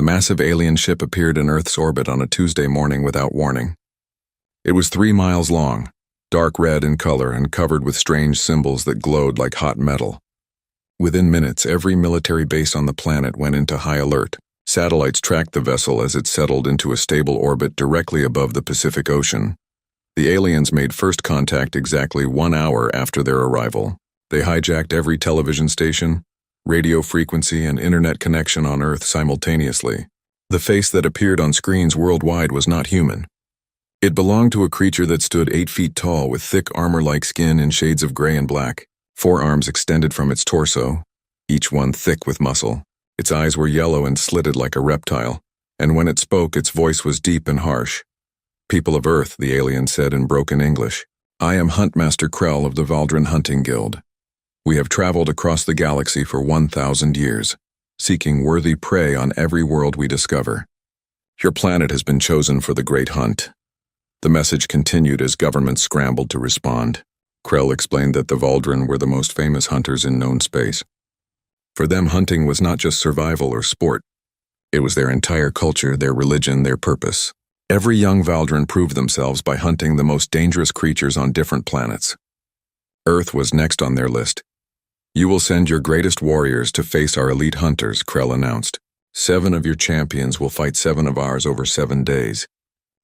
The massive alien ship appeared in Earth's orbit on a Tuesday morning without warning. It was 3 miles long, dark red in color and covered with strange symbols that glowed like hot metal. Within minutes, every military base on the planet went into high alert. Satellites tracked the vessel as it settled into a stable orbit directly above the Pacific Ocean. The aliens made first contact exactly 1 hour after their arrival. They hijacked every television station, radio frequency, and internet connection on Earth simultaneously. The face that appeared on screens worldwide was not human. It belonged to a creature that stood 8 feet tall with thick armor-like skin in shades of gray and black. 4 arms extended from its torso, each one thick with muscle. Its eyes were yellow and slitted like a reptile, and when it spoke, its voice was deep and harsh. "People of Earth," the alien said in broken English, "I am Huntmaster Krell of the Valdren Hunting Guild. We have traveled across the galaxy for 1,000 years, seeking worthy prey on every world we discover. Your planet has been chosen for the great hunt." The message continued as governments scrambled to respond. Krell explained that the Valdren were the most famous hunters in known space. For them, hunting was not just survival or sport. It was their entire culture, their religion, their purpose. Every young Valdren proved themselves by hunting the most dangerous creatures on different planets. Earth was next on their list. "You will send your greatest warriors to face our elite hunters," Krell announced. 7 of your champions will fight 7 of ours over 7 days.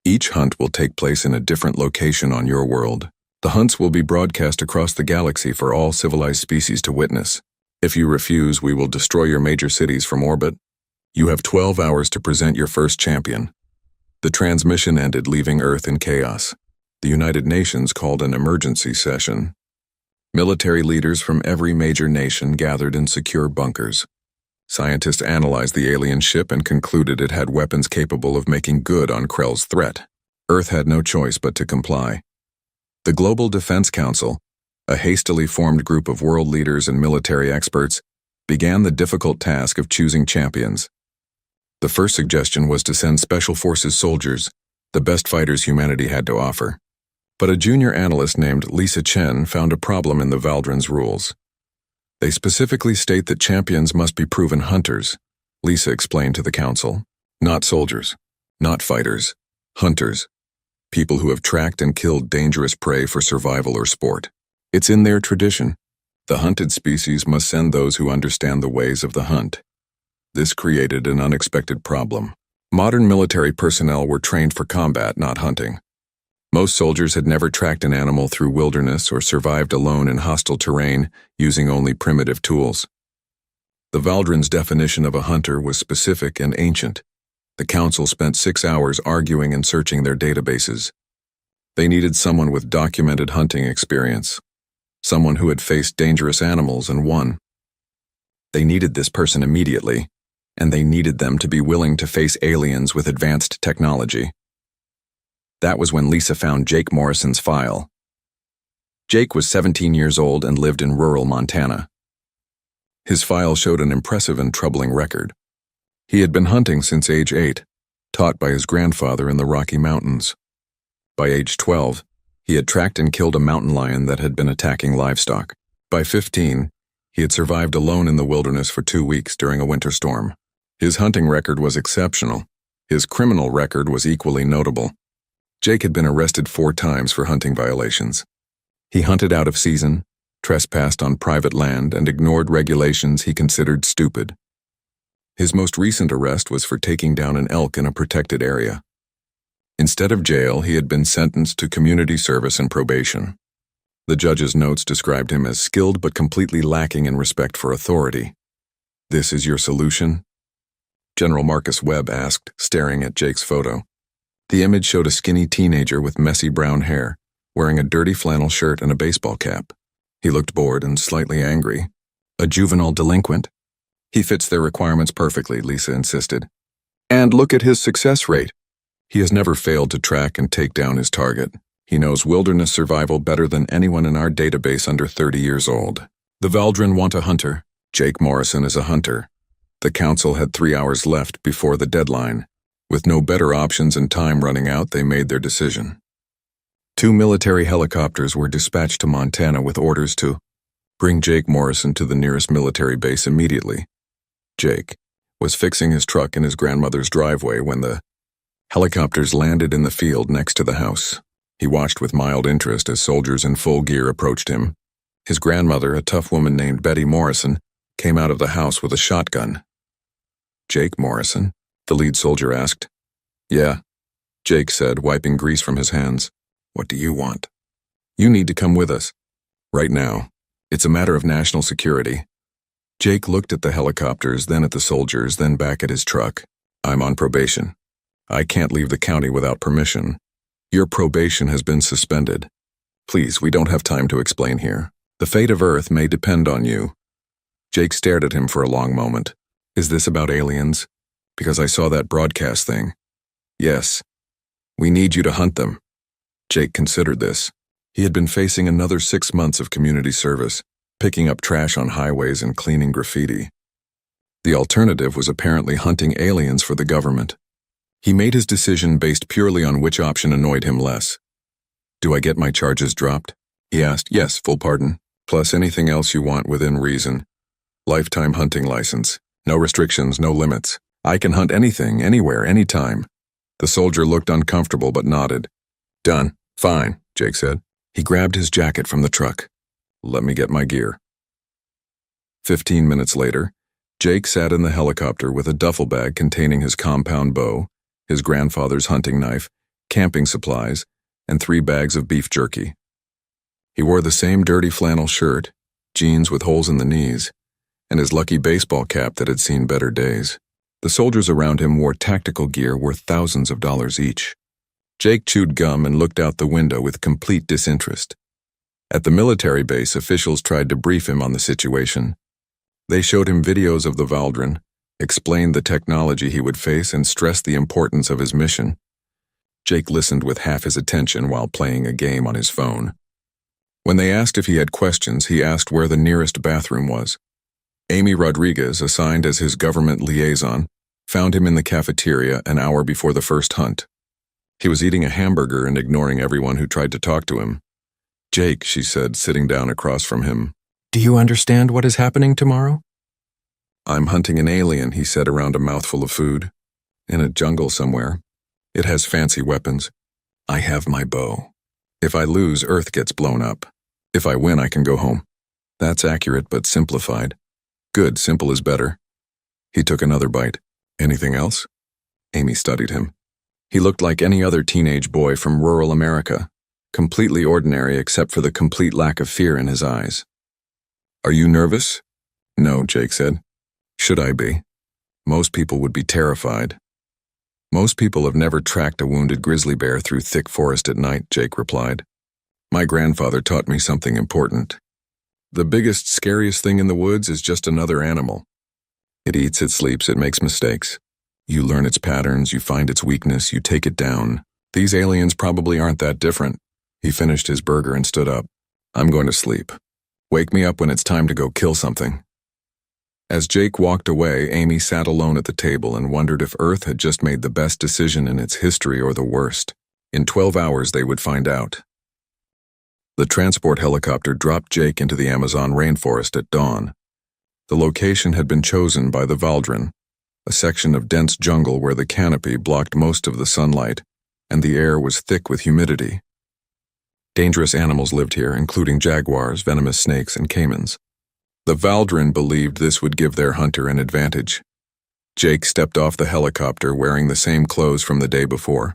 Each hunt will take place in a different location on your world. The hunts will be broadcast across the galaxy for all civilized species to witness. If you refuse, we will destroy your major cities from orbit. You have 12 hours to present your first champion. The transmission ended, leaving Earth in chaos. The United Nations called an emergency session. Military leaders from every major nation gathered in secure bunkers. Scientists analyzed the alien ship and concluded it had weapons capable of making good on Krell's threat. Earth had no choice but to comply. The Global Defense Council, a hastily formed group of world leaders and military experts, began the difficult task of choosing champions. The first suggestion was to send Special Forces soldiers, the best fighters humanity had to offer. But a junior analyst named Lisa Chen found a problem in the Valdren's rules. They specifically state that champions must be proven hunters, Lisa explained to the council. Not soldiers, not fighters, hunters. People who have tracked and killed dangerous prey for survival or sport. It's in their tradition. The hunted species must send those who understand the ways of the hunt. This created an unexpected problem. Modern military personnel were trained for combat, not hunting. Most soldiers had never tracked an animal through wilderness or survived alone in hostile terrain using only primitive tools. The Valdren's definition of a hunter was specific and ancient. The council spent 6 hours arguing and searching their databases. They needed someone with documented hunting experience, someone who had faced dangerous animals and won. They needed this person immediately, and they needed them to be willing to face aliens with advanced technology. That was when Lisa found Jake Morrison's file. Jake was 17 years old and lived in rural Montana. His file showed an impressive and troubling record. He had been hunting since age 8, taught by his grandfather in the Rocky Mountains. By age 12, he had tracked and killed a mountain lion that had been attacking livestock. By 15, he had survived alone in the wilderness for 2 weeks during a winter storm. His hunting record was exceptional. His criminal record was equally notable. Jake had been arrested 4 times for hunting violations. He hunted out of season, trespassed on private land, and ignored regulations he considered stupid. His most recent arrest was for taking down an elk in a protected area. Instead of jail, he had been sentenced to community service and probation. The judge's notes described him as skilled but completely lacking in respect for authority. "This is your solution?" General Marcus Webb asked, staring at Jake's photo. The image showed a skinny teenager with messy brown hair, wearing a dirty flannel shirt and a baseball cap. He looked bored and slightly angry. "A juvenile delinquent?" "He fits their requirements perfectly," Lisa insisted. "And look at his success rate. He has never failed to track and take down his target. He knows wilderness survival better than anyone in our database under 30 years old. The Valdren want a hunter. Jake Morrison is a hunter." The council had 3 hours left before the deadline. With no better options and time running out, they made their decision. 2 military helicopters were dispatched to Montana with orders to bring Jake Morrison to the nearest military base immediately. "Jake, was fixing his truck in his grandmother's driveway when the helicopters landed in the field next to the house. He watched with mild interest as soldiers in full gear approached him. His grandmother, a tough woman named Betty Morrison, came out of the house with a shotgun. "Jake Morrison?" the lead soldier asked. "Yeah," Jake said, wiping grease from his hands. "What do you want?" "You need to come with us. Right now. It's a matter of national security." Jake looked at the helicopters, then at the soldiers, then back at his truck. "I'm on probation. I can't leave the county without permission. Your probation has been suspended. Please, we don't have time to explain here. The fate of Earth may depend on you." Jake stared at him for a long moment. "Is this about aliens? Because I saw that broadcast thing." "Yes. We need you to hunt them." Jake considered this. He had been facing another 6 months of community service, picking up trash on highways and cleaning graffiti. The alternative was apparently hunting aliens for the government. He made his decision based purely on which option annoyed him less. "Do I get my charges dropped?" he asked. "Yes, full pardon, plus anything else you want within reason. Lifetime hunting license. No restrictions, no limits. I can hunt anything, anywhere, anytime." The soldier looked uncomfortable but nodded. "Done. Fine," Jake said. He grabbed his jacket from the truck. "Let me get my gear." 15 minutes later, Jake sat in the helicopter with a duffel bag containing his compound bow, his grandfather's hunting knife, camping supplies, and 3 bags of beef jerky. He wore the same dirty flannel shirt, jeans with holes in the knees, and his lucky baseball cap that had seen better days. The soldiers around him wore tactical gear worth thousands of dollars each. Jake chewed gum and looked out the window with complete disinterest. At the military base, officials tried to brief him on the situation. They showed him videos of the Valdrin, explained the technology he would face, and stressed the importance of his mission. Jake listened with half his attention while playing a game on his phone. When they asked if he had questions, he asked where the nearest bathroom was. Amy Rodriguez, assigned as his government liaison, found him in the cafeteria an hour before the first hunt. He was eating a hamburger and ignoring everyone who tried to talk to him. "Jake," she said, sitting down across from him. "Do you understand what is happening tomorrow?" "I'm hunting an alien," he said around a mouthful of food. "In a jungle somewhere. It has fancy weapons. I have my bow. If I lose, Earth gets blown up. If I win, I can go home." "That's accurate but simplified." "Good, simple is better." He took another bite. "Anything else?" Amy studied him. He looked like any other teenage boy from rural America, completely ordinary except for the complete lack of fear in his eyes. "Are you nervous?" "No," Jake said. "Should I be? Most people would be terrified." "Most people have never tracked a wounded grizzly bear through thick forest at night," Jake replied. "My grandfather taught me something important. The biggest, scariest thing in the woods is just another animal. It eats, it sleeps, it makes mistakes. You learn its patterns, you find its weakness, you take it down. These aliens probably aren't that different." He finished his burger and stood up. "I'm going to sleep. Wake me up when it's time to go kill something." As Jake walked away, Amy sat alone at the table and wondered if Earth had just made the best decision in its history or the worst. In 12 hours, they would find out. The transport helicopter dropped Jake into the Amazon rainforest at dawn. The location had been chosen by the Valdrin, a section of dense jungle where the canopy blocked most of the sunlight, and the air was thick with humidity. Dangerous animals lived here, including jaguars, venomous snakes, and caimans. The Valdrin believed this would give their hunter an advantage. Jake stepped off the helicopter wearing the same clothes from the day before.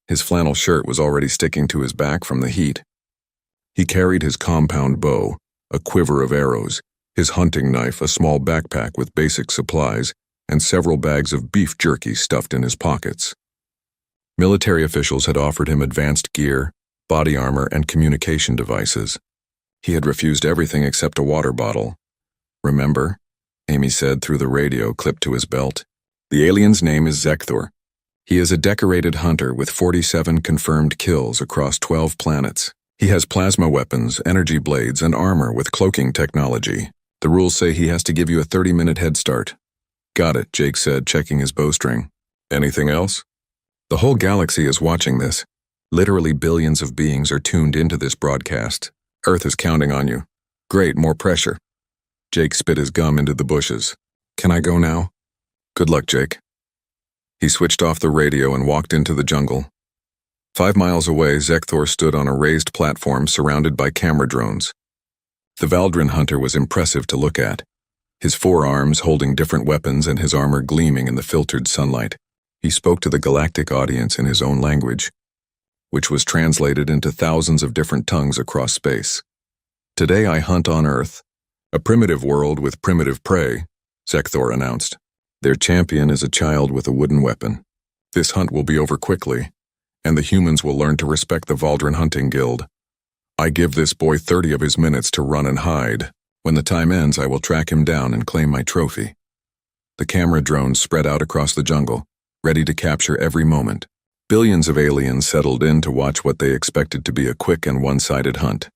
His flannel shirt was already sticking to his back from the heat. He carried his compound bow, a quiver of arrows, his hunting knife, a small backpack with basic supplies, and several bags of beef jerky stuffed in his pockets. Military officials had offered him advanced gear, body armor, and communication devices. He had refused everything except a water bottle. "Remember," Amy said through the radio clipped to his belt, "the alien's name is Zekthor. He is a decorated hunter with 47 confirmed kills across 12 planets. He has plasma weapons, energy blades, and armor with cloaking technology. The rules say he has to give you a 30-minute head start." "Got it," Jake said, checking his bowstring. "Anything else?" "The whole galaxy is watching this. Literally billions of beings are tuned into this broadcast. Earth is counting on you." "Great, more pressure." Jake spit his gum into the bushes. "Can I go now?" Good luck, Jake. He switched off the radio and walked into the jungle. 5 miles away, Zekthor stood on a raised platform surrounded by camera drones. The Valdrin hunter was impressive to look at, his 4 arms holding different weapons and his armor gleaming in the filtered sunlight. He spoke to the galactic audience in his own language, which was translated into thousands of different tongues across space. Today I hunt on Earth, a primitive world with primitive prey, Zekthor announced. Their champion is a child with a wooden weapon. This hunt will be over quickly, and the humans will learn to respect the Valdrin Hunting Guild. I give this boy 30 of his minutes to run and hide. When the time ends, I will track him down and claim my trophy. The camera drones spread out across the jungle, ready to capture every moment. Billions of aliens settled in to watch what they expected to be a quick and one-sided hunt.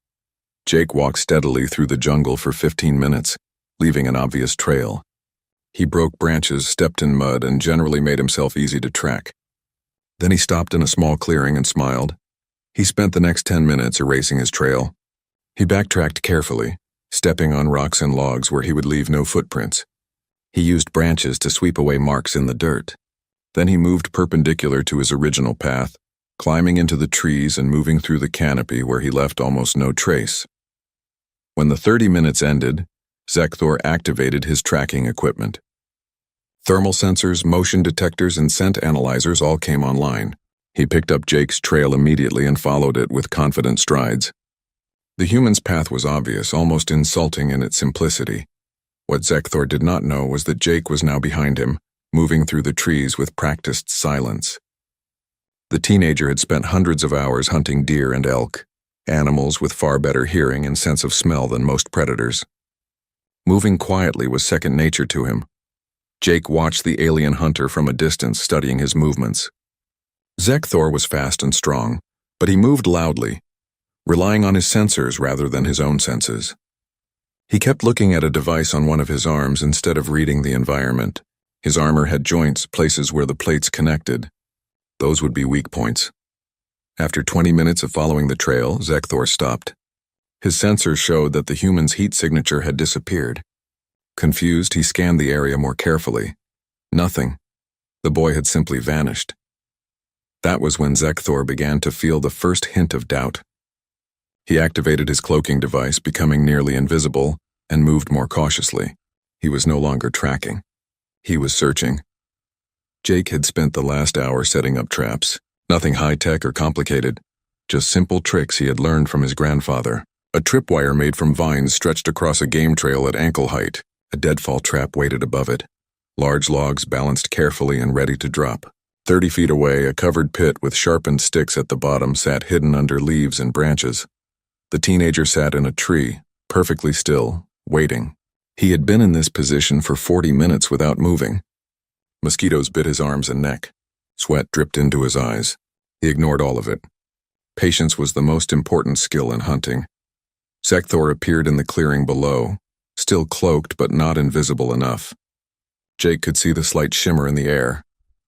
Jake walked steadily through the jungle for 15 minutes, leaving an obvious trail. He broke branches, stepped in mud, and generally made himself easy to track. Then he stopped in a small clearing and smiled. He spent the next 10 minutes erasing his trail. He backtracked carefully, stepping on rocks and logs where he would leave no footprints. He used branches to sweep away marks in the dirt. Then he moved perpendicular to his original path, climbing into the trees and moving through the canopy where he left almost no trace. When the 30 minutes ended, Zekthor activated his tracking equipment. Thermal sensors, motion detectors, and scent analyzers all came online. He picked up Jake's trail immediately and followed it with confident strides. The human's path was obvious, almost insulting in its simplicity. What Zekthor did not know was that Jake was now behind him, moving through the trees with practiced silence. The teenager had spent hundreds of hours hunting deer and elk, animals with far better hearing and sense of smell than most predators. Moving quietly was second nature to him. Jake watched the alien hunter from a distance, studying his movements. Zekthor was fast and strong, but he moved loudly, relying on his sensors rather than his own senses. He kept looking at a device on one of his arms instead of reading the environment. His armor had joints, places where the plates connected. Those would be weak points. After 20 minutes of following the trail, Zekthor stopped. His sensors showed that the human's heat signature had disappeared. Confused, he scanned the area more carefully. Nothing. The boy had simply vanished. That was when Zekthor began to feel the first hint of doubt. He activated his cloaking device, becoming nearly invisible, and moved more cautiously. He was no longer tracking. He was searching. Jake had spent the last hour setting up traps. Nothing high-tech or complicated, just simple tricks he had learned from his grandfather. A tripwire made from vines stretched across a game trail at ankle height. A deadfall trap waited above it. Large logs balanced carefully and ready to drop. 30 feet away, a covered pit with sharpened sticks at the bottom sat hidden under leaves and branches. The teenager sat in a tree, perfectly still, waiting. He had been in this position for 40 minutes without moving. Mosquitoes bit his arms and neck. Sweat dripped into his eyes. He ignored all of it. Patience was the most important skill in hunting. Zekthor appeared in the clearing below, still cloaked but not invisible enough. Jake could see the slight shimmer in the air,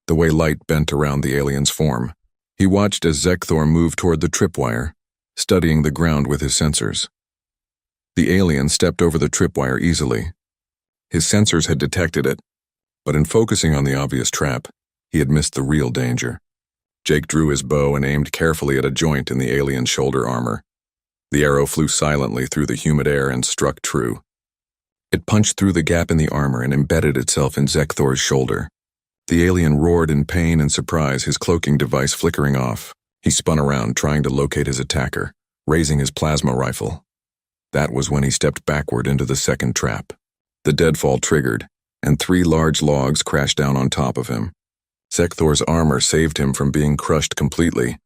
the way light bent around the alien's form. He watched as Zekthor moved toward the tripwire, studying the ground with his sensors. The alien stepped over the tripwire easily. His sensors had detected it, but in focusing on the obvious trap, he had missed the real danger. Jake drew his bow and aimed carefully at a joint in the alien's shoulder armor. The arrow flew silently through the humid air and struck true. It punched through the gap in the armor and embedded itself in Zekthor's shoulder. The alien roared in pain and surprise, his cloaking device flickering off. He spun around, trying to locate his attacker, raising his plasma rifle. That was when he stepped backward into the second trap. The deadfall triggered, and 3 large logs crashed down on top of him. Zekthor's armor saved him from being crushed completely,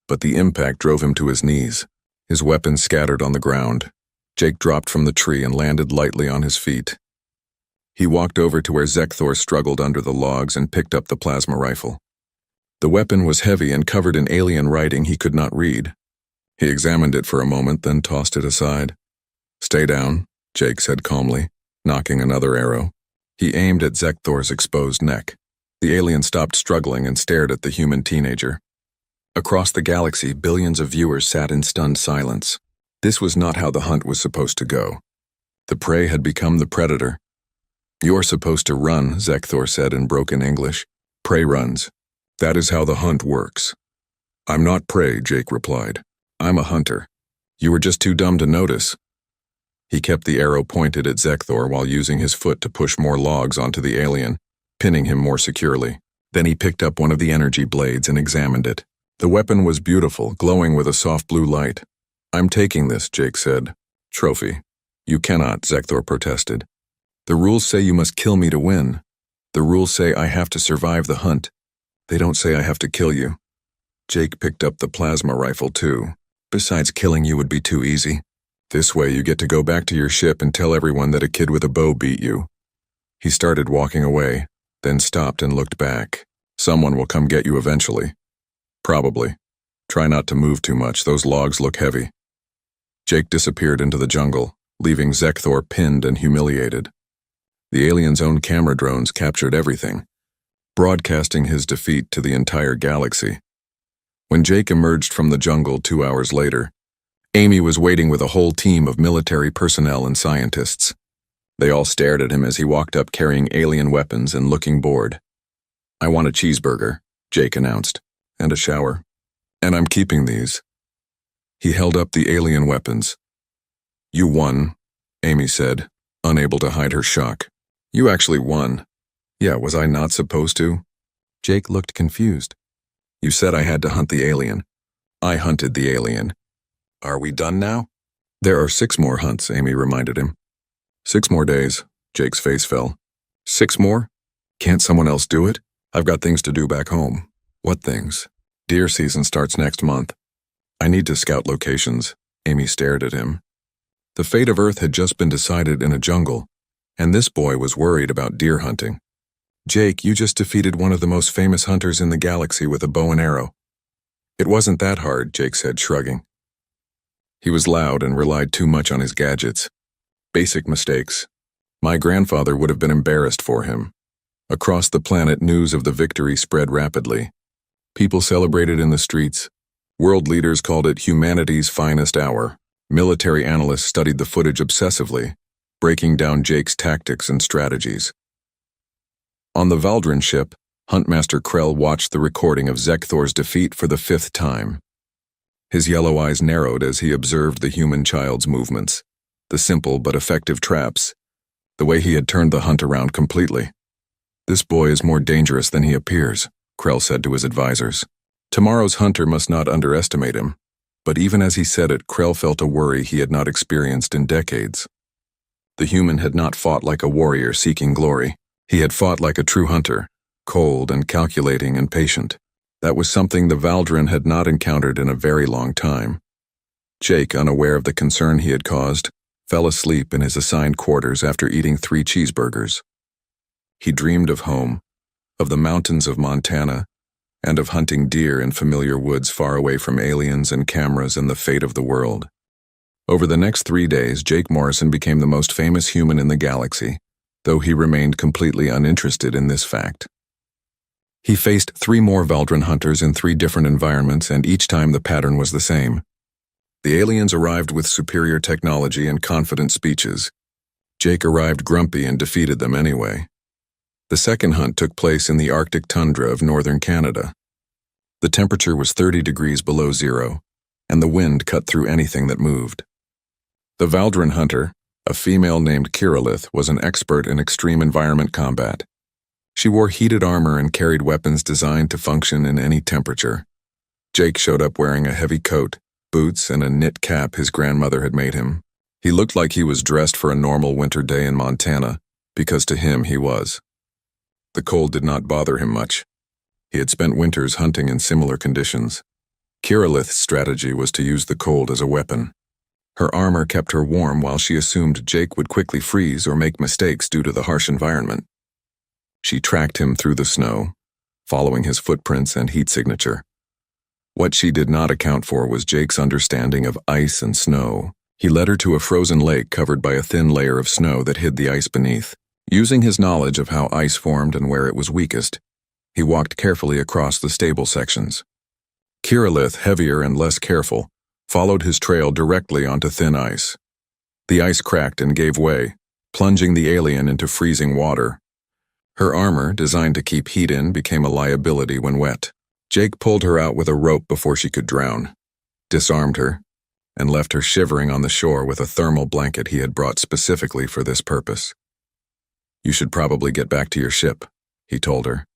but the impact drove him to his knees. His weapon scattered on the ground. Jake dropped from the tree and landed lightly on his feet. He walked over to where Zekthor struggled under the logs and picked up the plasma rifle. The weapon was heavy and covered in alien writing he could not read. He examined it for a moment, then tossed it aside. "Stay down," Jake said calmly, knocking another arrow. He aimed at Zekthor's exposed neck. The alien stopped struggling and stared at the human teenager. Across the galaxy, billions of viewers sat in stunned silence. This was not how the hunt was supposed to go. The prey had become the predator. You're supposed to run, Zekthor said in broken English. Prey runs. That is how the hunt works. I'm not prey, Jake replied. I'm a hunter. You were just too dumb to notice. He kept the arrow pointed at Zekthor while using his foot to push more logs onto the alien, pinning him more securely. Then he picked up one of the energy blades and examined it. The weapon was beautiful, glowing with a soft blue light. I'm taking this, Jake said. Trophy. You cannot, Zekthor protested. The rules say you must kill me to win. The rules say I have to survive the hunt. They don't say I have to kill you. Jake picked up the plasma rifle too. Besides, killing you would be too easy. This way you get to go back to your ship and tell everyone that a kid with a bow beat you. He started walking away, then stopped and looked back. Someone will come get you eventually. Probably. Try not to move too much, those logs look heavy. Jake disappeared into the jungle, leaving Zekthor pinned and humiliated. The alien's own camera drones captured everything, broadcasting his defeat to the entire galaxy. When Jake emerged from the jungle 2 hours later, Amy was waiting with a whole team of military personnel and scientists. They all stared at him as he walked up carrying alien weapons and looking bored. I want a cheeseburger, Jake announced, and a shower. And I'm keeping these. He held up the alien weapons. You won, Amy said, unable to hide her shock. You actually won. Yeah, was I not supposed to? Jake looked confused. You said I had to hunt the alien. I hunted the alien. Are we done now? There are 6 more hunts, Amy reminded him. 6 more days. Jake's face fell. 6 more? Can't someone else do it? I've got things to do back home. What things? Deer season starts next month. I need to scout locations. Amy stared at him. The fate of Earth had just been decided in a jungle, and this boy was worried about deer hunting. Jake, you just defeated one of the most famous hunters in the galaxy with a bow and arrow. It wasn't that hard, Jake said, shrugging. He was loud and relied too much on his gadgets. Basic mistakes. My grandfather would have been embarrassed for him. Across the planet, news of the victory spread rapidly. People celebrated in the streets. World leaders called it humanity's finest hour. Military analysts studied the footage obsessively, breaking down Jake's tactics and strategies. On the Valdrin ship, Huntmaster Krell watched the recording of Zekthor's defeat for the 5th time. His yellow eyes narrowed as he observed the human child's movements, the simple but effective traps, the way he had turned the hunt around completely. This boy is more dangerous than he appears, Krell said to his advisors. Tomorrow's hunter must not underestimate him. But even as he said it, Krell felt a worry he had not experienced in decades. The human had not fought like a warrior seeking glory. He had fought like a true hunter, cold and calculating and patient. That was something the Valdrin had not encountered in a very long time. Jake, unaware of the concern he had caused, fell asleep in his assigned quarters after eating 3 cheeseburgers. He dreamed of home, of the mountains of Montana, and of hunting deer in familiar woods far away from aliens and cameras and the fate of the world. Over the next 3 days, Jake Morrison became the most famous human in the galaxy, though he remained completely uninterested in this fact. He faced 3 more Valdrin hunters in 3 different environments, and each time the pattern was the same. The aliens arrived with superior technology and confident speeches. Jake arrived grumpy and defeated them anyway. The second hunt took place in the Arctic tundra of northern Canada. The temperature was 30 degrees below zero, and the wind cut through anything that moved. The Valdrin hunter, a female named Kirillith, was an expert in extreme environment combat. She wore heated armor and carried weapons designed to function in any temperature. Jake showed up wearing a heavy coat, boots, and a knit cap his grandmother had made him. He looked like he was dressed for a normal winter day in Montana, because to him he was. The cold did not bother him much. He had spent winters hunting in similar conditions. Kirillith's strategy was to use the cold as a weapon. Her armor kept her warm while she assumed Jake would quickly freeze or make mistakes due to the harsh environment. She tracked him through the snow, following his footprints and heat signature. What she did not account for was Jake's understanding of ice and snow. He led her to a frozen lake covered by a thin layer of snow that hid the ice beneath. Using his knowledge of how ice formed and where it was weakest, he walked carefully across the stable sections. Kirillith, heavier and less careful, followed his trail directly onto thin ice. The ice cracked and gave way, plunging the alien into freezing water. Her armor, designed to keep heat in, became a liability when wet. Jake pulled her out with a rope before she could drown, disarmed her, and left her shivering on the shore with a thermal blanket he had brought specifically for this purpose. "You should probably get back to your ship," he told her.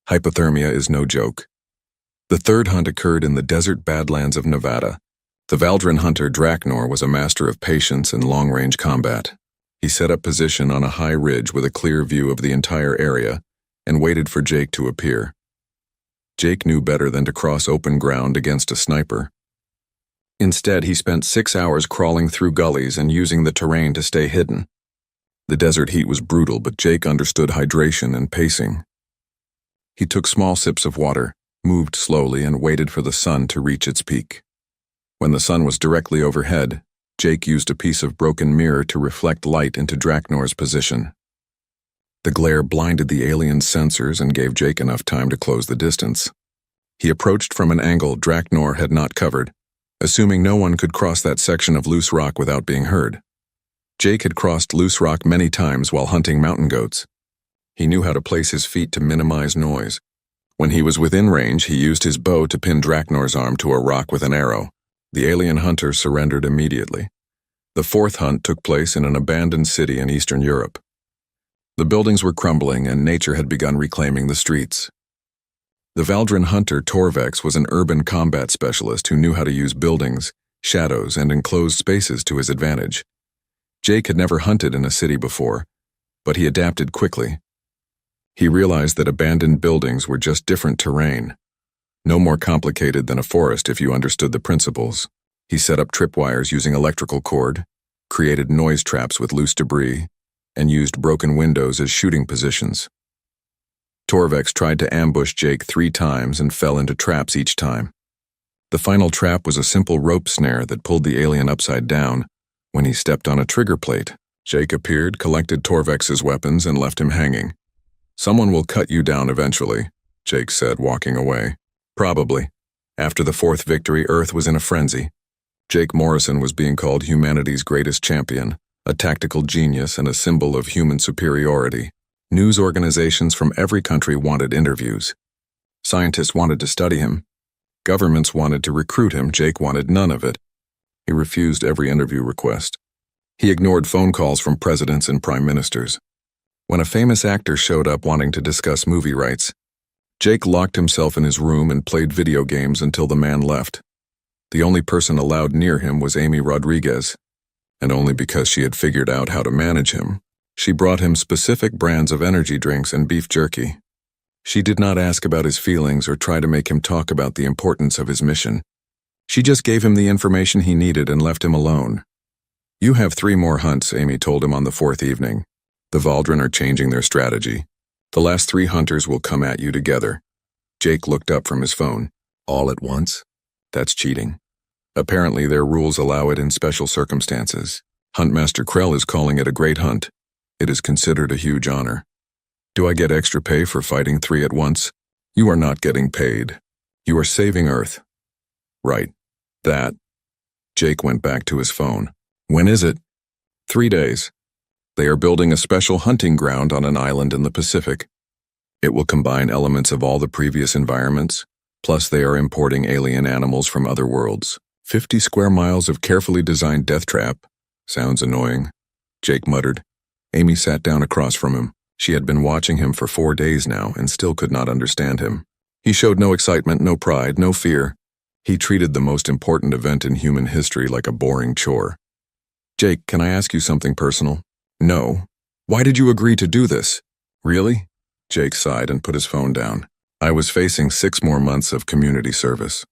Hypothermia is no joke. The third hunt occurred in the desert badlands of Nevada. The Valdrin hunter Draknor was a master of patience and long-range combat. He set up position on a high ridge with a clear view of the entire area and waited for Jake to appear. Jake knew better than to cross open ground against a sniper. Instead, he spent 6 hours crawling through gullies and using the terrain to stay hidden. The desert heat was brutal, but Jake understood hydration and pacing. He took small sips of water, moved slowly, and waited for the sun to reach its peak. When the sun was directly overhead, Jake used a piece of broken mirror to reflect light into Draknor's position. The glare blinded the alien's sensors and gave Jake enough time to close the distance. He approached from an angle Draknor had not covered, assuming no one could cross that section of loose rock without being heard. Jake had crossed loose rock many times while hunting mountain goats. He knew how to place his feet to minimize noise. When he was within range, he used his bow to pin Draknor's arm to a rock with an arrow. The alien hunter surrendered immediately. The fourth hunt took place in an abandoned city in Eastern Europe. The buildings were crumbling and nature had begun reclaiming the streets. The Valdrin hunter Torvex was an urban combat specialist who knew how to use buildings, shadows, and enclosed spaces to his advantage. Jake had never hunted in a city before, but he adapted quickly. He realized that abandoned buildings were just different terrain, no more complicated than a forest if you understood the principles. He set up tripwires using electrical cord, created noise traps with loose debris, and used broken windows as shooting positions. Torvex tried to ambush Jake 3 times and fell into traps each time. The final trap was a simple rope snare that pulled the alien upside down. When he stepped on a trigger plate, Jake appeared, collected Torvex's weapons, and left him hanging. "Someone will cut you down eventually," Jake said, walking away. "Probably. After the 4th victory, Earth was in a frenzy. Jake Morrison was being called humanity's greatest champion, a tactical genius and a symbol of human superiority. News organizations from every country wanted interviews. Scientists wanted to study him. Governments wanted to recruit him. Jake wanted none of it. He refused every interview request. He ignored phone calls from presidents and prime ministers. When a famous actor showed up wanting to discuss movie rights, Jake locked himself in his room and played video games until the man left. The only person allowed near him was Amy Rodriguez, and only because she had figured out how to manage him. She brought him specific brands of energy drinks and beef jerky. She did not ask about his feelings or try to make him talk about the importance of his mission. She just gave him the information he needed and left him alone. "You have 3 more hunts," Amy told him on the 4th evening. "The Valdrin are changing their strategy. The last 3 hunters will come at you together." Jake looked up from his phone. "All at once? That's cheating." "Apparently their rules allow it in special circumstances. Huntmaster Krell is calling it a great hunt. It is considered a huge honor." "Do I get extra pay for fighting 3 at once?" "You are not getting paid. You are saving Earth." "Right. That." Jake went back to his phone. "When is it?" 3 days. They are building a special hunting ground on an island in the Pacific. It will combine elements of all the previous environments, plus they are importing alien animals from other worlds. 50 square miles of carefully designed death trap. Sounds annoying, Jake muttered. Amy sat down across from him. She had been watching him for 4 days now and still could not understand him. He showed no excitement, no pride, no fear. He treated the most important event in human history like a boring chore. "Jake, can I ask you something personal?" "No." "Why did you agree to do this?" "Really?" Jake sighed and put his phone down. "I was facing 6 more months of community service.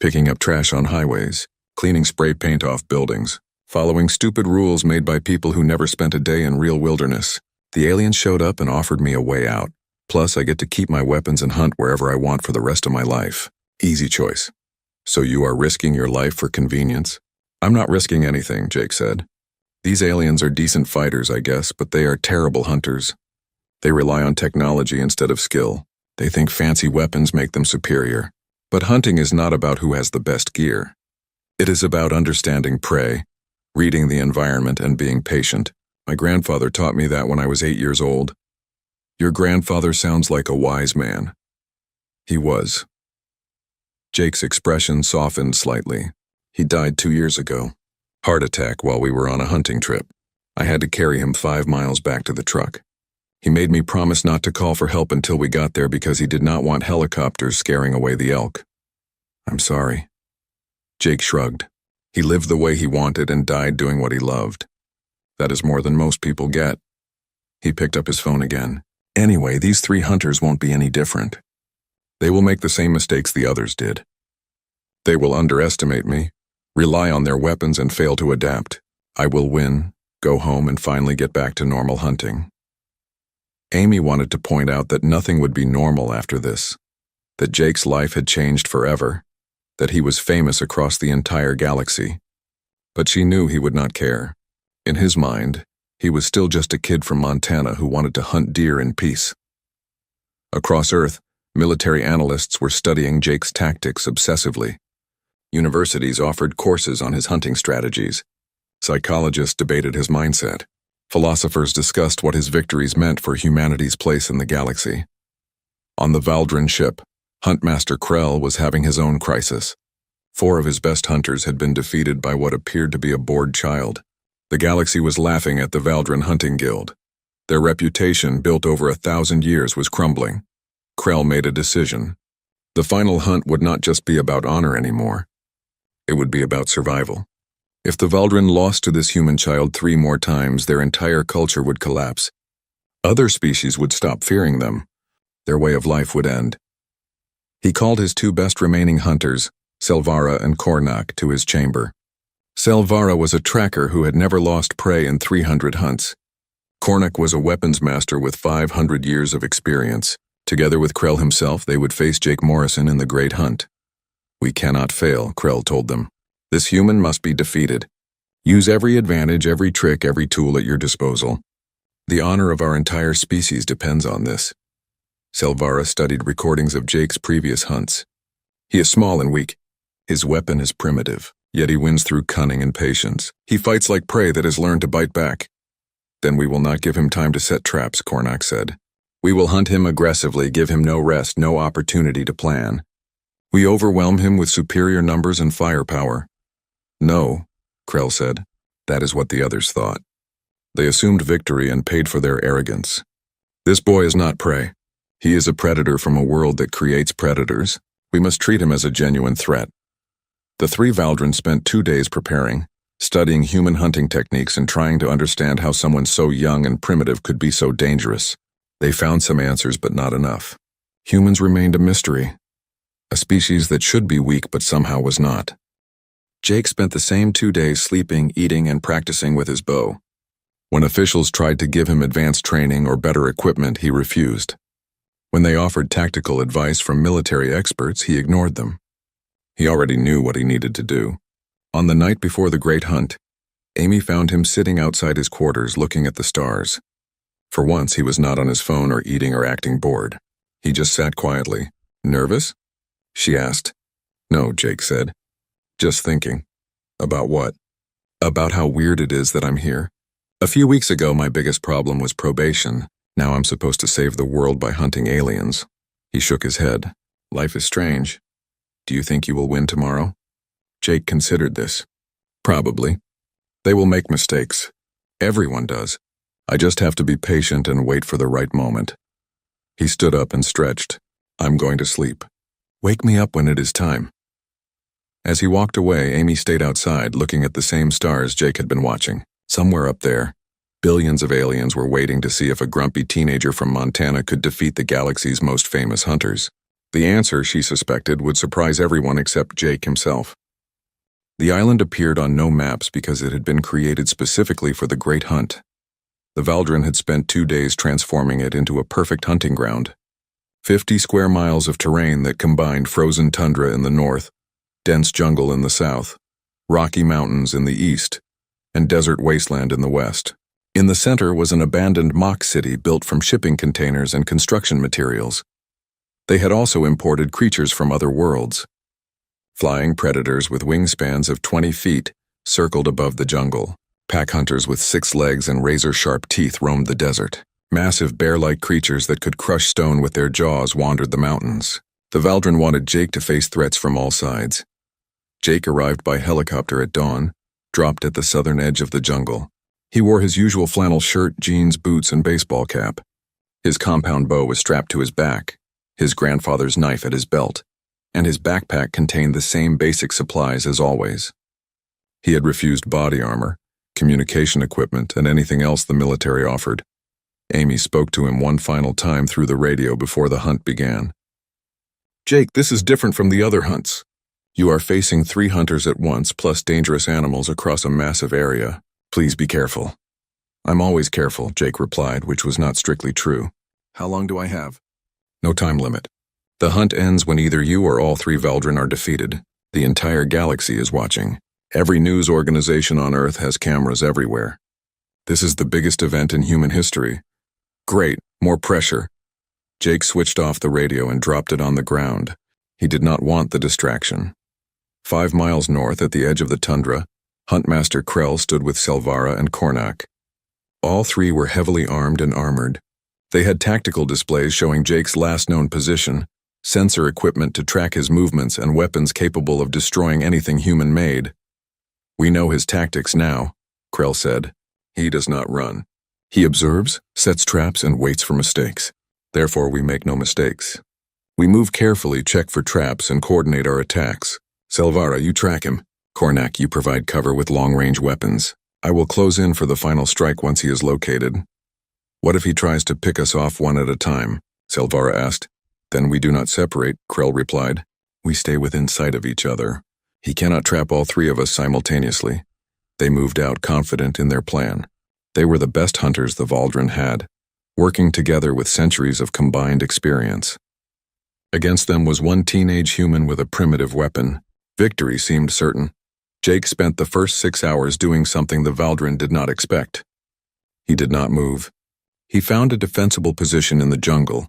Picking up trash on highways, cleaning spray paint off buildings, following stupid rules made by people who never spent a day in real wilderness. The aliens showed up and offered me a way out. Plus, I get to keep my weapons and hunt wherever I want for the rest of my life. Easy choice." "So you are risking your life for convenience?" "I'm not risking anything," Jake said. "These aliens are decent fighters, I guess, but they are terrible hunters. They rely on technology instead of skill. They think fancy weapons make them superior. But hunting is not about who has the best gear. It is about understanding prey, reading the environment, and being patient. My grandfather taught me that when I was 8 years old. Your grandfather sounds like a wise man. He was. Jake's expression softened slightly. He died 2 years ago. Heart attack while we were on a hunting trip. I had to carry him 5 miles back to the truck. He made me promise not to call for help until we got there because he did not want helicopters scaring away the elk. I'm sorry. Jake shrugged. He lived the way he wanted and died doing what he loved. That is more than most people get. He picked up his phone again. Anyway, these 3 hunters won't be any different. They will make the same mistakes the others did. They will underestimate me, rely on their weapons and fail to adapt. I will win, go home and finally get back to normal hunting. Amy wanted to point out that nothing would be normal after this, that Jake's life had changed forever, that he was famous across the entire galaxy. But she knew he would not care. In his mind, he was still just a kid from Montana who wanted to hunt deer in peace. Across Earth, military analysts were studying Jake's tactics obsessively. Universities offered courses on his hunting strategies. Psychologists debated his mindset. Philosophers discussed what his victories meant for humanity's place in the galaxy. On the Valdrin ship, Huntmaster Krell was having his own crisis. 4 of his best hunters had been defeated by what appeared to be a bored child. The galaxy was laughing at the Valdrin Hunting Guild. Their reputation, built over 1,000 years, was crumbling. Krell made a decision. The final hunt would not just be about honor anymore. It would be about survival. If the Valdrin lost to this human child 3 more times, their entire culture would collapse. Other species would stop fearing them. Their way of life would end. He called his 2 best remaining hunters, Selvara and Kornak, to his chamber. Selvara was a tracker who had never lost prey in 300 hunts. Kornak was a weapons master with 500 years of experience. Together with Krell himself, they would face Jake Morrison in the Great Hunt. We cannot fail, Krell told them. This human must be defeated. Use every advantage, every trick, every tool at your disposal. The honor of our entire species depends on this. Selvara studied recordings of Jake's previous hunts. He is small and weak. His weapon is primitive, yet he wins through cunning and patience. He fights like prey that has learned to bite back. Then we will not give him time to set traps, Kornak said. We will hunt him aggressively, give him no rest, no opportunity to plan. We overwhelm him with superior numbers and firepower. No, Krell said. That is what the others thought. They assumed victory and paid for their arrogance. This boy is not prey. He is a predator from a world that creates predators. We must treat him as a genuine threat. The 3 Valdrin spent 2 days preparing, studying human hunting techniques and trying to understand how someone so young and primitive could be so dangerous. They found some answers, but not enough. Humans remained a mystery. A species that should be weak but somehow was not. Jake spent the same 2 days sleeping, eating, and practicing with his bow. When officials tried to give him advanced training or better equipment, he refused. When they offered tactical advice from military experts, he ignored them. He already knew what he needed to do. On the night before the Great Hunt, Amy found him sitting outside his quarters looking at the stars. For once, he was not on his phone or eating or acting bored. He just sat quietly. Nervous? She asked. No, Jake said. Just thinking. About what? About how weird it is that I'm here. A few weeks ago, my biggest problem was probation. Now I'm supposed to save the world by hunting aliens. He shook his head. Life is strange. Do you think you will win tomorrow? Jake considered this. Probably. They will make mistakes. Everyone does. I just have to be patient and wait for the right moment. He stood up and stretched. I'm going to sleep. Wake me up when it is time. As he walked away, Amy stayed outside, looking at the same stars Jake had been watching. Somewhere up there, billions of aliens were waiting to see if a grumpy teenager from Montana could defeat the galaxy's most famous hunters. The answer, she suspected, would surprise everyone except Jake himself. The island appeared on no maps because it had been created specifically for the Great Hunt. The Valdrin had spent 2 days transforming it into a perfect hunting ground. 50 square miles of terrain that combined frozen tundra in the north, dense jungle in the south, rocky mountains in the east, and desert wasteland in the west. In the center was an abandoned mock city built from shipping containers and construction materials. They had also imported creatures from other worlds. Flying predators with wingspans of 20 feet circled above the jungle. Pack hunters with 6 legs and razor-sharp teeth roamed the desert. Massive bear-like creatures that could crush stone with their jaws wandered the mountains. The Valdren wanted Jake to face threats from all sides. Jake arrived by helicopter at dawn, dropped at the southern edge of the jungle. He wore his usual flannel shirt, jeans, boots, and baseball cap. His compound bow was strapped to his back, his grandfather's knife at his belt, and his backpack contained the same basic supplies as always. He had refused body armor, communication equipment, and anything else the military offered. Amy spoke to him one final time through the radio before the hunt began. "Jake, this is different from the other hunts. You are facing 3 hunters at once, plus dangerous animals across a massive area. Please be careful." "I'm always careful," Jake replied, which was not strictly true. "How long do I have?" "No time limit. The hunt ends when either you or all 3 Valdren are defeated. The entire galaxy is watching. Every news organization on Earth has cameras everywhere. This is the biggest event in human history." "Great, more pressure." Jake switched off the radio and dropped it on the ground. He did not want the distraction. 5 miles north at the edge of the tundra, Huntmaster Krell stood with Selvara and Kornak. All 3 were heavily armed and armored. They had tactical displays showing Jake's last known position, sensor equipment to track his movements, and weapons capable of destroying anything human-made. "We know his tactics now," Krell said. "He does not run. He observes, sets traps, and waits for mistakes. Therefore, we make no mistakes. We move carefully, check for traps, and coordinate our attacks. Selvara, you track him. Kornak, you provide cover with long-range weapons. I will close in for the final strike once he is located." "What if he tries to pick us off one at a time?" Selvara asked. "Then we do not separate," Krell replied. "We stay within sight of each other. He cannot trap all 3 of us simultaneously." They moved out confident in their plan. They were the best hunters the Valdren had, working together with centuries of combined experience. Against them was one teenage human with a primitive weapon. Victory seemed certain. Jake spent the first 6 hours doing something the Valdren did not expect. He did not move. He found a defensible position in the jungle,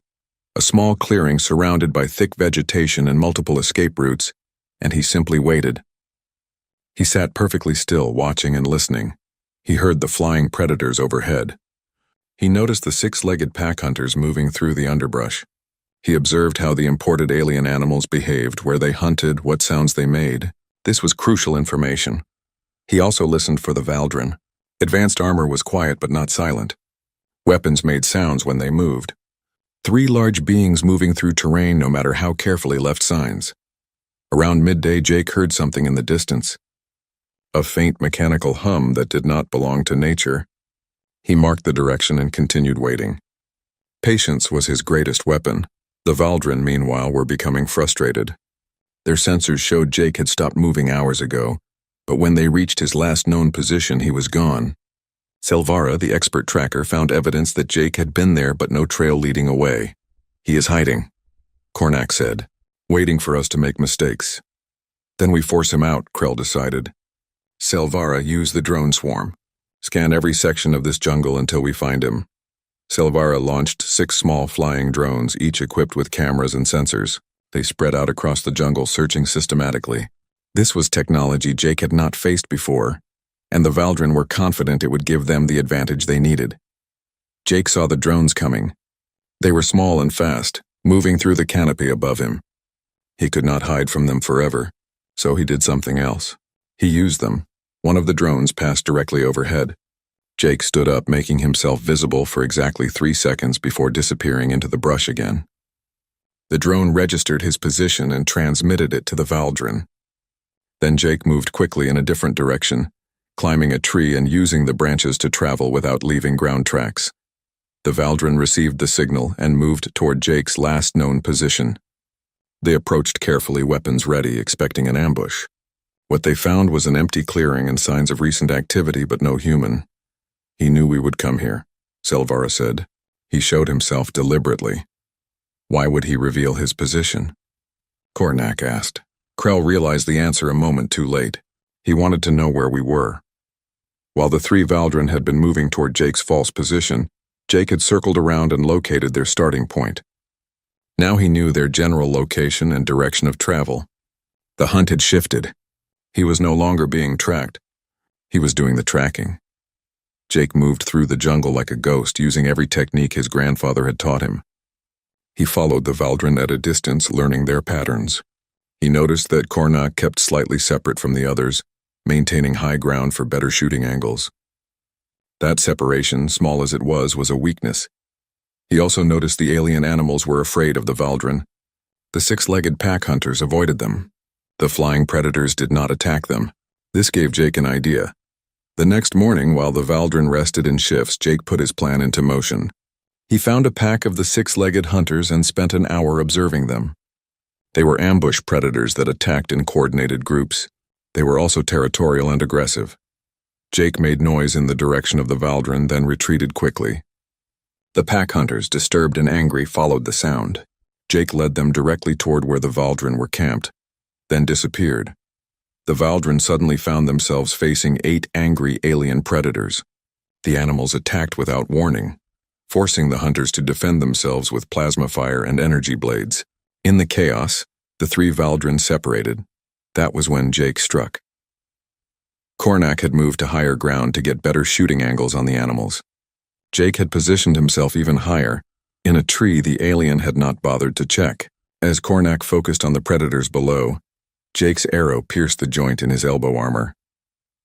a small clearing surrounded by thick vegetation and multiple escape routes, and he simply waited. He sat perfectly still, watching and listening. He heard the flying predators overhead. He noticed the 6-legged pack hunters moving through the underbrush. He observed how the imported alien animals behaved, where they hunted, what sounds they made. This was crucial information. He also listened for the Valdren. Advanced armor was quiet but not silent. Weapons made sounds when they moved. 3 large beings moving through terrain, no matter how carefully, left signs. Around midday, Jake heard something in the distance. A faint mechanical hum that did not belong to nature. He marked the direction and continued waiting. Patience was his greatest weapon. The Valdren, meanwhile, were becoming frustrated. Their sensors showed Jake had stopped moving hours ago, but when they reached his last known position, he was gone. Selvara, the expert tracker, found evidence that Jake had been there but no trail leading away. "He is hiding," Kornak said, "waiting for us to make mistakes." "Then we force him out," Krell decided. "Selvara, use the drone swarm. Scan every section of this jungle until we find him." Selvara launched 6 small flying drones, each equipped with cameras and sensors. They spread out across the jungle, searching systematically. This was technology Jake had not faced before, and the Valdren were confident it would give them the advantage they needed. Jake saw the drones coming. They were small and fast, moving through the canopy above him. He could not hide from them forever, so he did something else. He used them. One of the drones passed directly overhead. Jake stood up, making himself visible for exactly 3 seconds before disappearing into the brush again. The drone registered his position and transmitted it to the Valdren. Then Jake moved quickly in a different direction, climbing a tree and using the branches to travel without leaving ground tracks. The Valdren received the signal and moved toward Jake's last known position. They approached carefully, weapons ready, expecting an ambush. What they found was an empty clearing and signs of recent activity, but no human. "He knew we would come here," Selvara said. "He showed himself deliberately." "Why would he reveal his position?" Kornak asked. Krell realized the answer a moment too late. He wanted to know where we were. While the 3 Valdren had been moving toward Jake's false position, Jake had circled around and located their starting point. Now he knew their general location and direction of travel. The hunt had shifted. He was no longer being tracked. He was doing the tracking. Jake moved through the jungle like a ghost, using every technique his grandfather had taught him. He followed the Valdren at a distance, learning their patterns. He noticed that Cornac kept slightly separate from the others, maintaining high ground for better shooting angles. That separation, small as it was a weakness. He also noticed the alien animals were afraid of the Valdren. The six-legged pack hunters avoided them. The flying predators did not attack them. This gave Jake an idea. The next morning, while the Valdren rested in shifts, Jake put his plan into motion. He found a pack of the six-legged hunters and spent an hour observing them. They were ambush predators that attacked in coordinated groups. They were also territorial and aggressive. Jake made noise in the direction of the Valdren, then retreated quickly. The pack hunters, disturbed and angry, followed the sound. Jake led them directly toward where the Valdren were camped, then disappeared. The Valdren suddenly found themselves facing 8 angry alien predators. The animals attacked without warning, forcing the hunters to defend themselves with plasma fire and energy blades. In the chaos, the 3 Valdren separated. That was when Jake struck. Cornac had moved to higher ground to get better shooting angles on the animals. Jake had positioned himself even higher. In a tree the alien had not bothered to check. As Cornac focused on the predators below, Jake's arrow pierced the joint in his elbow armor.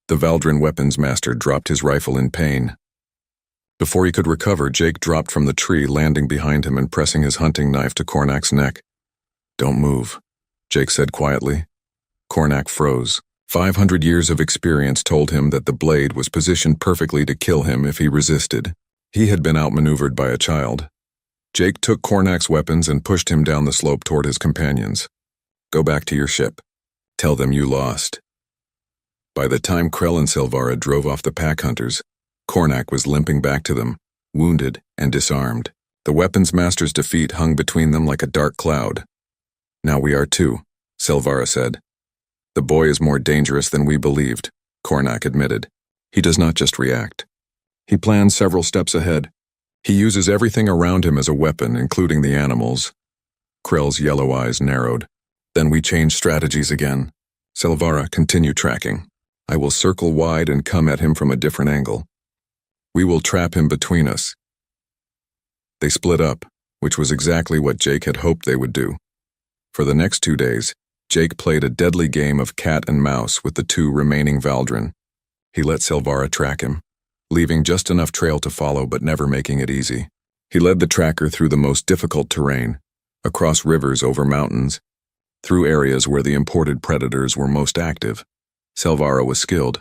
The Valdren weapons master dropped his rifle in pain. Before he could recover, Jake dropped from the tree, landing behind him and pressing his hunting knife to Cornac's neck. "Don't move," Jake said quietly. Cornac froze. 500 years of experience told him that the blade was positioned perfectly to kill him if he resisted. He had been outmaneuvered by a child. Jake took Cornac's weapons and pushed him down the slope toward his companions. "Go back to your ship. Tell them you lost." By the time Krell and Silvara drove off the pack hunters, Cornac was limping back to them, wounded and disarmed. The weapons master's defeat hung between them like a dark cloud. "Now we are too," Silvara said. "The boy is more dangerous than we believed," Cornac admitted. "He does not just react. He plans several steps ahead. He uses everything around him as a weapon, including the animals." Krell's yellow eyes narrowed. "Then we change strategies again. Silvara, continue tracking. I will circle wide and come at him from a different angle. We will trap him between us." They split up, which was exactly what Jake had hoped they would do. For the next 2 days, Jake played a deadly game of cat and mouse with the 2 remaining Valdren. He let Silvara track him, leaving just enough trail to follow but never making it easy. He led the tracker through the most difficult terrain, across rivers, over mountains, through areas where the imported predators were most active. Silvara was skilled.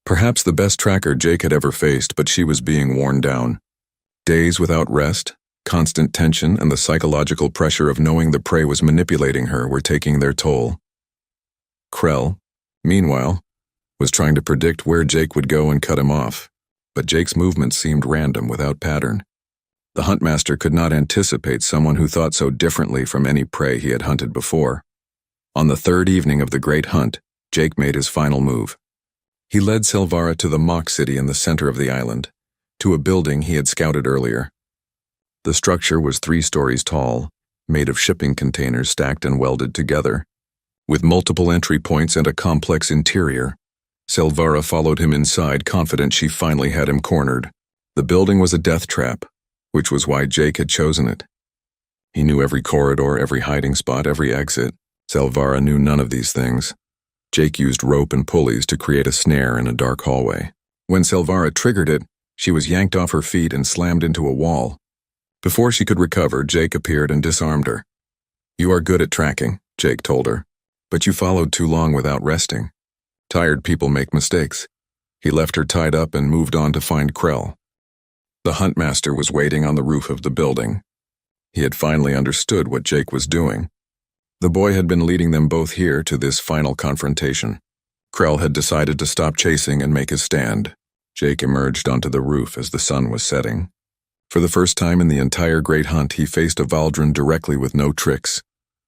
Perhaps the best tracker Jake had ever faced, but she was being worn down. Days without rest, constant tension, and the psychological pressure of knowing the prey was manipulating her were taking their toll. Krell, meanwhile, was trying to predict where Jake would go and cut him off, but Jake's movements seemed random, without pattern. The huntmaster could not anticipate someone who thought so differently from any prey he had hunted before. On the 3rd evening of the great hunt, Jake made his final move. He led Silvara to the mock city in the center of the island, to a building he had scouted earlier. The structure was 3 stories tall, made of shipping containers stacked and welded together. With multiple entry points and a complex interior, Silvara followed him inside, confident she finally had him cornered. The building was a death trap, which was why Jake had chosen it. He knew every corridor, every hiding spot, every exit. Silvara knew none of these things. Jake used rope and pulleys to create a snare in a dark hallway. When Silvara triggered it, she was yanked off her feet and slammed into a wall. Before she could recover, Jake appeared and disarmed her. "You are good at tracking," Jake told her, "but you followed too long without resting. Tired people make mistakes." He left her tied up and moved on to find Krell. The huntmaster was waiting on the roof of the building. He had finally understood what Jake was doing. The boy had been leading them both here to this final confrontation. Krell had decided to stop chasing and make his stand. Jake emerged onto the roof as the sun was setting. For the first time in the entire great hunt, he faced a Valdren directly with no tricks,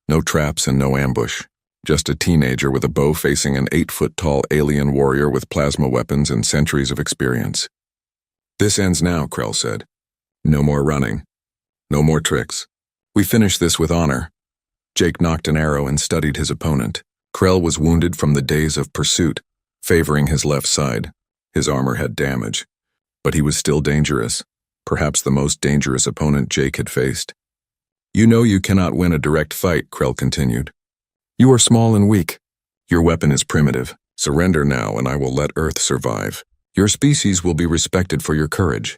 no traps and no ambush. Just a teenager with a bow facing an 8-foot-tall alien warrior with plasma weapons and centuries of experience. "This ends now," Krell said. "No more running. No more tricks. We finish this with honor." Jake knocked an arrow and studied his opponent. Krell was wounded from the days of pursuit, favoring his left side. His armor had damage. But he was still dangerous, perhaps the most dangerous opponent Jake had faced. You know you cannot win a direct fight, Krell continued. You are small and weak. Your weapon is primitive. Surrender now and I will let Earth survive. Your species will be respected for your courage.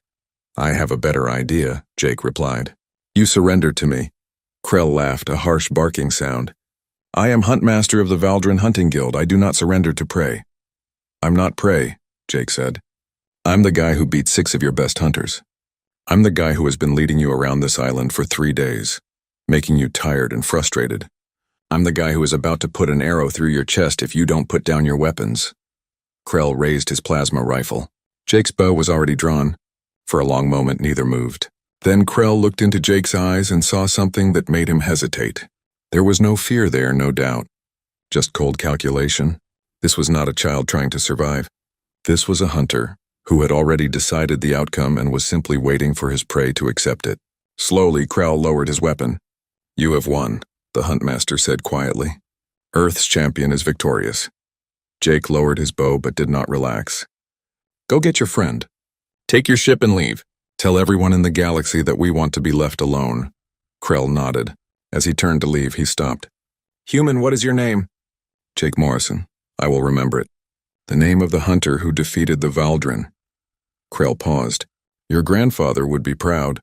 I have a better idea, Jake replied. You surrender to me. Krell laughed, a harsh barking sound. I am Huntmaster of the Valdrin Hunting Guild. I do not surrender to prey. I'm not prey, Jake said. I'm the guy who beat 6 of your best hunters. I'm the guy who has been leading you around this island for 3 days, making you tired and frustrated. I'm the guy who is about to put an arrow through your chest if you don't put down your weapons. Krell raised his plasma rifle. Jake's bow was already drawn. For a long moment, neither moved. Then Krell looked into Jake's eyes and saw something that made him hesitate. There was no fear there, no doubt. Just cold calculation. This was not a child trying to survive. This was a hunter who had already decided the outcome and was simply waiting for his prey to accept it. Slowly, Krell lowered his weapon. You have won, the Huntmaster said quietly. Earth's champion is victorious. Jake lowered his bow but did not relax. Go get your friend. Take your ship and leave. Tell everyone in the galaxy that we want to be left alone. Krell nodded. As he turned to leave, he stopped. Human, what is your name? Jake Morrison. I will remember it. The name of the hunter who defeated the Valdrin. Krell paused. Your grandfather would be proud.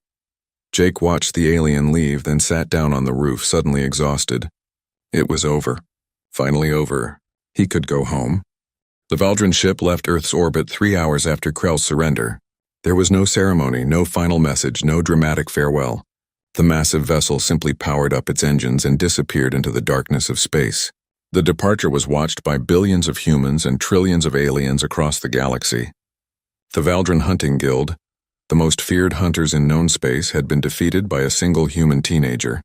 Jake watched the alien leave, then sat down on the roof, suddenly exhausted. It was over. Finally over. He could go home. The Valdrin ship left Earth's orbit 3 hours after Krell's surrender. There was no ceremony, no final message, no dramatic farewell. The massive vessel simply powered up its engines and disappeared into the darkness of space. The departure was watched by billions of humans and trillions of aliens across the galaxy. The Valdrin Hunting Guild, the most feared hunters in known space, had been defeated by a single human teenager.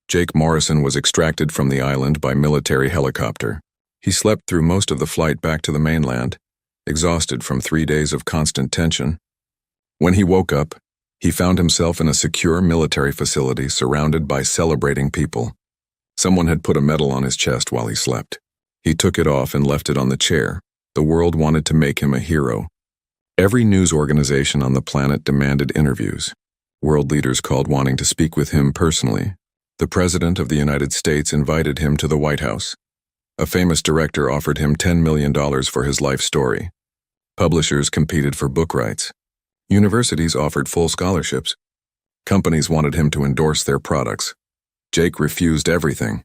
Jake Morrison was extracted from the island by military helicopter. He slept through most of the flight back to the mainland, exhausted from 3 days of constant tension. When he woke up, he found himself in a secure military facility surrounded by celebrating people. Someone had put a medal on his chest while he slept. He took it off and left it on the chair. The world wanted to make him a hero. Every news organization on the planet demanded interviews. World leaders called wanting to speak with him personally. The President of the United States invited him to the White House. A famous director offered him $10 million for his life story. Publishers competed for book rights. Universities offered full scholarships. Companies wanted him to endorse their products. Jake refused everything.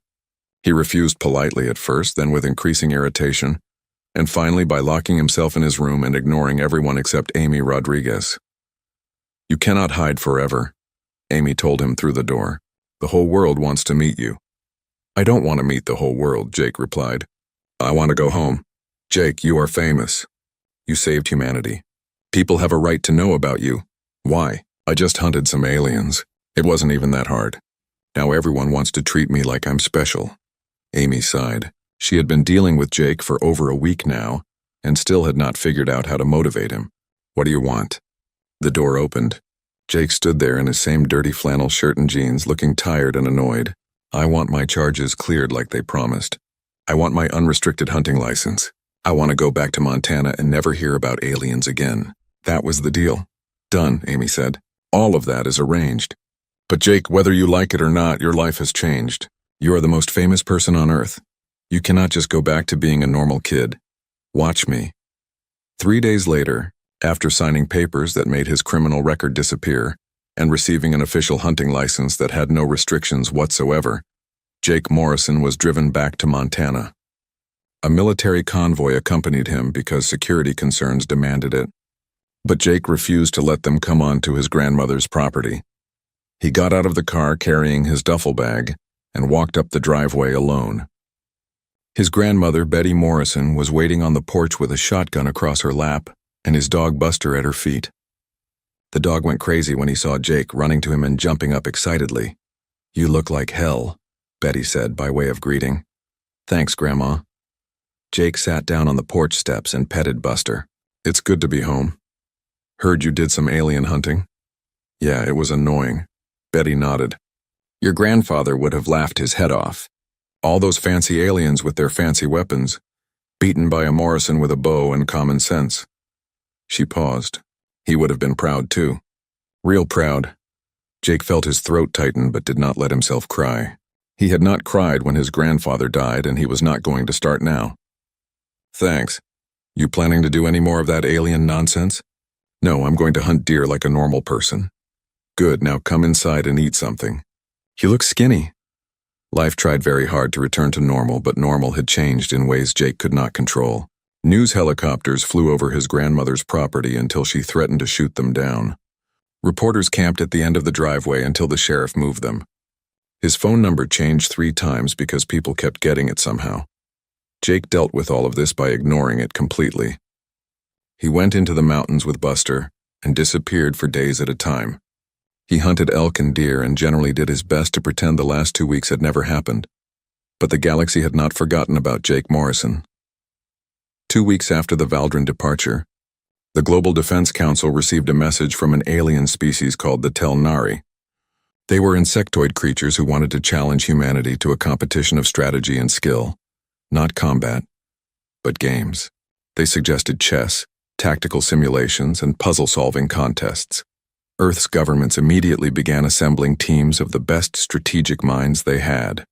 He refused politely at first, then with increasing irritation, and finally by locking himself in his room and ignoring everyone except Amy Rodriguez. You cannot hide forever, Amy told him through the door. The whole world wants to meet you. I don't want to meet the whole world, Jake replied. I want to go home. Jake, you are famous. You saved humanity. People have a right to know about you. Why? I just hunted some aliens. It wasn't even that hard. Now everyone wants to treat me like I'm special. Amy sighed. She had been dealing with Jake for over a week now, and still had not figured out how to motivate him. What do you want? The door opened. Jake stood there in his same dirty flannel shirt and jeans, looking tired and annoyed. I want my charges cleared like they promised. I want my unrestricted hunting license. I want to go back to Montana and never hear about aliens again. That was the deal. Done, Amy said. All of that is arranged. But Jake, whether you like it or not, your life has changed. You are the most famous person on Earth. You cannot just go back to being a normal kid. Watch me. 3 days later, after signing papers that made his criminal record disappear and receiving an official hunting license that had no restrictions whatsoever, Jake Morrison was driven back to Montana. A military convoy accompanied him because security concerns demanded it. But Jake refused to let them come onto his grandmother's property. He got out of the car carrying his duffel bag and walked up the driveway alone. His grandmother, Betty Morrison, was waiting on the porch with a shotgun across her lap and his dog Buster at her feet. The dog went crazy when he saw Jake, running to him and jumping up excitedly. You look like hell, Betty said by way of greeting. Thanks, Grandma. Jake sat down on the porch steps and petted Buster. It's good to be home. Heard you did some alien hunting? Yeah, it was annoying. Betty nodded. Your grandfather would have laughed his head off. All those fancy aliens with their fancy weapons, beaten by a Morrison with a bow and common sense. She paused. He would have been proud too. Real proud. Jake felt his throat tighten but did not let himself cry. He had not cried when his grandfather died, and he was not going to start now. Thanks. You planning to do any more of that alien nonsense? No, I'm going to hunt deer like a normal person. Good, now come inside and eat something. You look skinny. Life tried very hard to return to normal, but normal had changed in ways Jake could not control. News helicopters flew over his grandmother's property until she threatened to shoot them down. Reporters camped at the end of the driveway until the sheriff moved them. His phone number changed 3 times because people kept getting it somehow. Jake dealt with all of this by ignoring it completely. He went into the mountains with Buster and disappeared for days at a time. He hunted elk and deer and generally did his best to pretend the last 2 weeks had never happened. But the galaxy had not forgotten about Jake Morrison. 2 weeks after the Valdrin departure, the Global Defense Council received a message from an alien species called the Telnari. They were insectoid creatures who wanted to challenge humanity to a competition of strategy and skill. Not combat, but games. They suggested chess, tactical simulations, and puzzle-solving contests. Earth's governments immediately began assembling teams of the best strategic minds they had.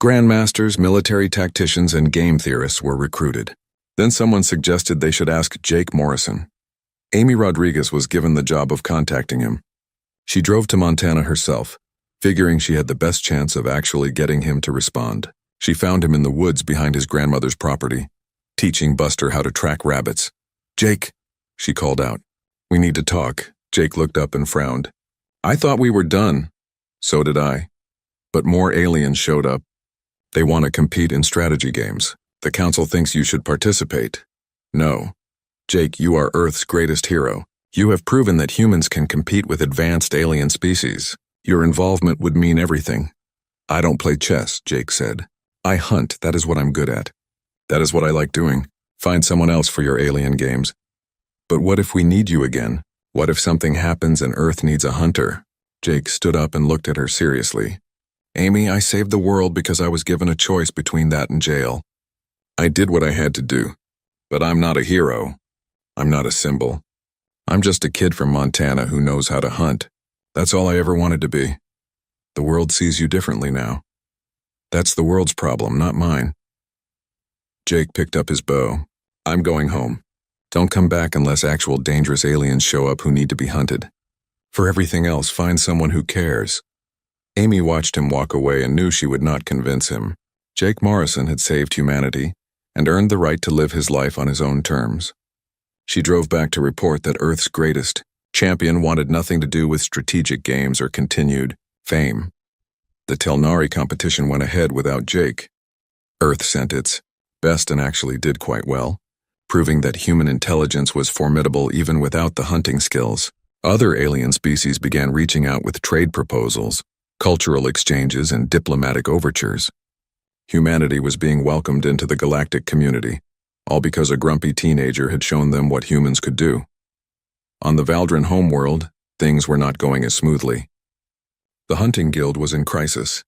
Grandmasters, military tacticians, and game theorists were recruited. Then someone suggested they should ask Jake Morrison. Amy Rodriguez was given the job of contacting him. She drove to Montana herself, figuring she had the best chance of actually getting him to respond. She found him in the woods behind his grandmother's property, teaching Buster how to track rabbits. "Jake," she called out. "We need to talk." Jake looked up and frowned. "I thought we were done." "So did I." But more aliens showed up. "They want to compete in strategy games. The council thinks you should participate." "No. Jake, you are Earth's greatest hero. You have proven that humans can compete with advanced alien species. Your involvement would mean everything." "I don't play chess," Jake said. "I hunt. That is what I'm good at. That is what I like doing. Find someone else for your alien games." "But what if we need you again? What if something happens and Earth needs a hunter?" Jake stood up and looked at her seriously. "Amy, I saved the world because I was given a choice between that and jail. I did what I had to do. But I'm not a hero. I'm not a symbol. I'm just a kid from Montana who knows how to hunt. That's all I ever wanted to be. The world sees you differently now. That's the world's problem, not mine." Jake picked up his bow. "I'm going home. Don't come back unless actual dangerous aliens show up who need to be hunted. For everything else, find someone who cares." Amy watched him walk away and knew she would not convince him. Jake Morrison had saved humanity and earned the right to live his life on his own terms. She drove back to report that Earth's greatest champion wanted nothing to do with strategic games or continued fame. The Telnari competition went ahead without Jake. Earth sent its best and actually did quite well, proving that human intelligence was formidable even without the hunting skills. Other alien species began reaching out with trade proposals, cultural exchanges, and diplomatic overtures. Humanity was being welcomed into the galactic community, all because a grumpy teenager had shown them what humans could do. On the Valdrin homeworld, things were not going as smoothly. The hunting guild was in crisis.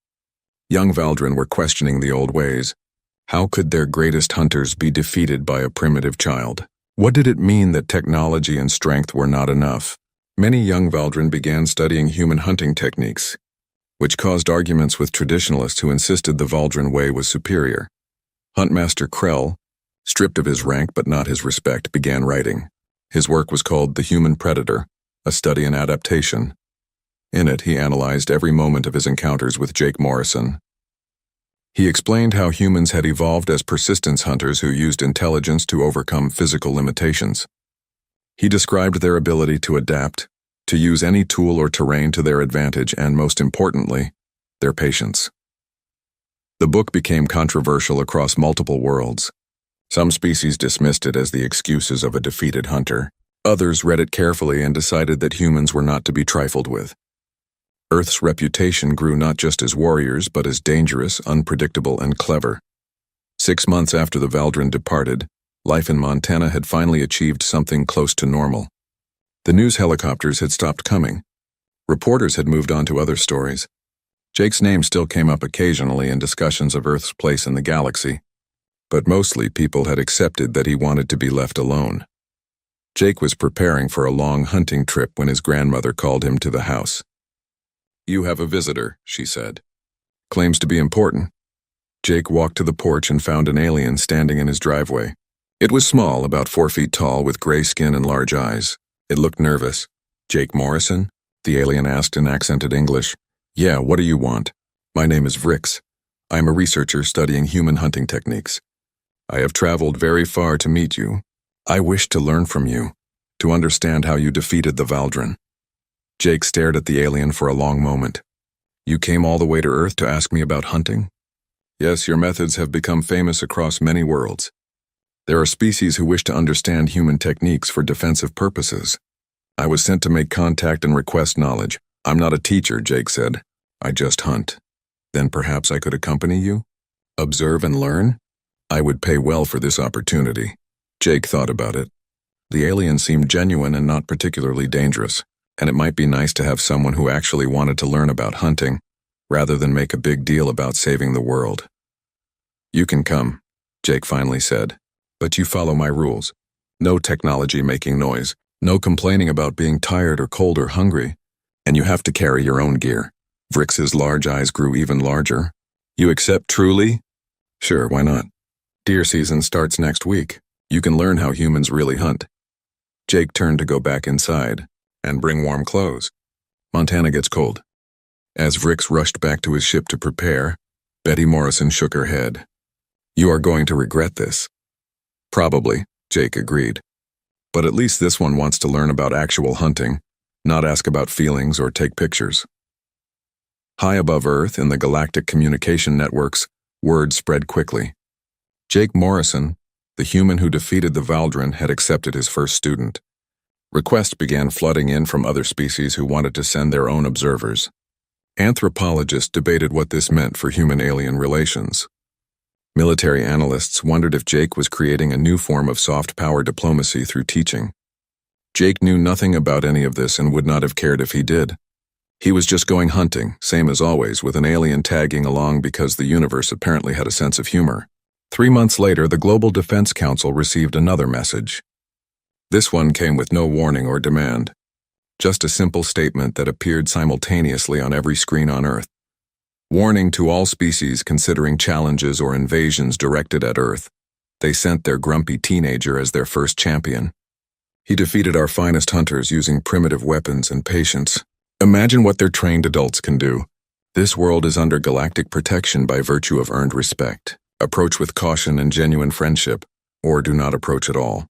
Young Valdrin were questioning the old ways. How could their greatest hunters be defeated by a primitive child? What did it mean that technology and strength were not enough? Many young Valdrin began studying human hunting techniques, which caused arguments with traditionalists who insisted the Valdrin way was superior. Huntmaster Krell, stripped of his rank but not his respect, began writing. His work was called The Human Predator, a study in adaptation. In it, he analyzed every moment of his encounters with Jake Morrison. He explained how humans had evolved as persistence hunters who used intelligence to overcome physical limitations. He described their ability to adapt, to use any tool or terrain to their advantage, and most importantly, their patience. The book became controversial across multiple worlds. Some species dismissed it as the excuses of a defeated hunter. Others read it carefully and decided that humans were not to be trifled with. Earth's reputation grew not just as warriors, but as dangerous, unpredictable, and clever. 6 months after the Valdrin departed, life in Montana had finally achieved something close to normal. The news helicopters had stopped coming. Reporters had moved on to other stories. Jake's name still came up occasionally in discussions of Earth's place in the galaxy, but mostly people had accepted that he wanted to be left alone. Jake was preparing for a long hunting trip when his grandmother called him to the house. "You have a visitor," she said. "Claims to be important." Jake walked to the porch and found an alien standing in his driveway. It was small, about 4 feet tall, with gray skin and large eyes. It looked nervous. "Jake Morrison?" the alien asked in accented English. "Yeah, what do you want?" "My name is Vrix. I am a researcher studying human hunting techniques. I have traveled very far to meet you. I wish to learn from you, to understand how you defeated the Valdren." Jake stared at the alien for a long moment. "You came all the way to Earth to ask me about hunting?" "Yes, your methods have become famous across many worlds. There are species who wish to understand human techniques for defensive purposes. I was sent to make contact and request knowledge. I'm not a teacher," Jake said. "I just hunt." "Then perhaps I could accompany you? Observe and learn? I would pay well for this opportunity." Jake thought about it. The alien seemed genuine and not particularly dangerous, and it might be nice to have someone who actually wanted to learn about hunting, rather than make a big deal about saving the world. "You can come," Jake finally said, "but you follow my rules. No technology making noise, no complaining about being tired or cold or hungry, and you have to carry your own gear." Vrix's large eyes grew even larger. "You accept truly?" "Sure, why not? Deer season starts next week. You can learn how humans really hunt." Jake turned to go back inside. "And bring warm clothes. Montana gets cold." As Vrix rushed back to his ship to prepare, Betty Morrison shook her head. "You are going to regret this." "Probably," Jake agreed. "But at least this one wants to learn about actual hunting, not ask about feelings or take pictures." High above Earth, in the galactic communication networks, word spread quickly. Jake Morrison, the human who defeated the Valdren, had accepted his first student. Requests began flooding in from other species who wanted to send their own observers. Anthropologists debated what this meant for human-alien relations. Military analysts wondered if Jake was creating a new form of soft power diplomacy through teaching. Jake knew nothing about any of this and would not have cared if he did. He was just going hunting, same as always, with an alien tagging along because the universe apparently had a sense of humor. 3 months later, the Global Defense Council received another message. This one came with no warning or demand. Just a simple statement that appeared simultaneously on every screen on Earth. Warning to all species considering challenges or invasions directed at Earth. They sent their grumpy teenager as their first champion. He defeated our finest hunters using primitive weapons and patience. Imagine what their trained adults can do. This world is under galactic protection by virtue of earned respect. Approach with caution and genuine friendship, or do not approach at all.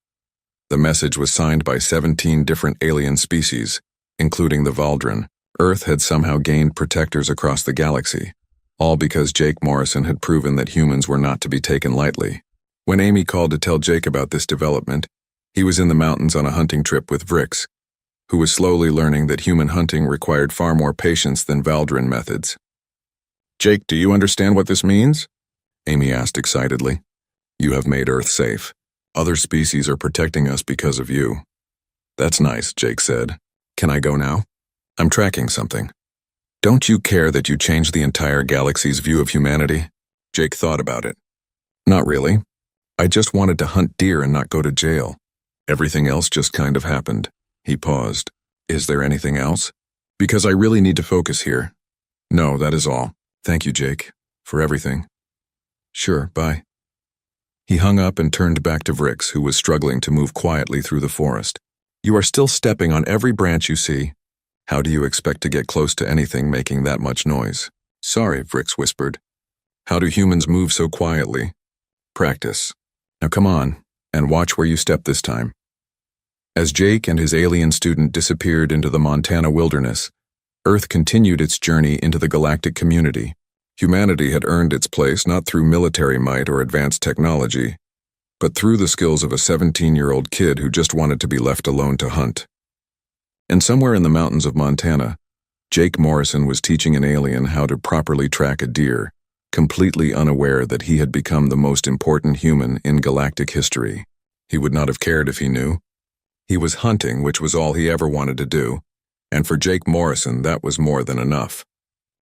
The message was signed by 17 different alien species, including the Valdren. Earth had somehow gained protectors across the galaxy, all because Jake Morrison had proven that humans were not to be taken lightly. When Amy called to tell Jake about this development, he was in the mountains on a hunting trip with Vrix, who was slowly learning that human hunting required far more patience than Valdren methods. "Jake, do you understand what this means?" Amy asked excitedly. "You have made Earth safe. Other species are protecting us because of you." "That's nice," Jake said. "Can I go now? I'm tracking something." "Don't you care that you changed the entire galaxy's view of humanity?" Jake thought about it. "Not really. I just wanted to hunt deer and not go to jail. Everything else just kind of happened." He paused. "Is there anything else? Because I really need to focus here." "No, that is all. Thank you, Jake, for everything." "Sure, bye." He hung up and turned back to Vrix, who was struggling to move quietly through the forest. "You are still stepping on every branch you see. How do you expect to get close to anything making that much noise?" "Sorry," Vrix whispered. "How do humans move so quietly?" "Practice. Now come on, and watch where you step this time." As Jake and his alien student disappeared into the Montana wilderness, Earth continued its journey into the galactic community. Humanity had earned its place not through military might or advanced technology, but through the skills of a 17-year-old kid who just wanted to be left alone to hunt. And somewhere in the mountains of Montana, Jake Morrison was teaching an alien how to properly track a deer, completely unaware that he had become the most important human in galactic history. He would not have cared if he knew. He was hunting, which was all he ever wanted to do, and for Jake Morrison that was more than enough.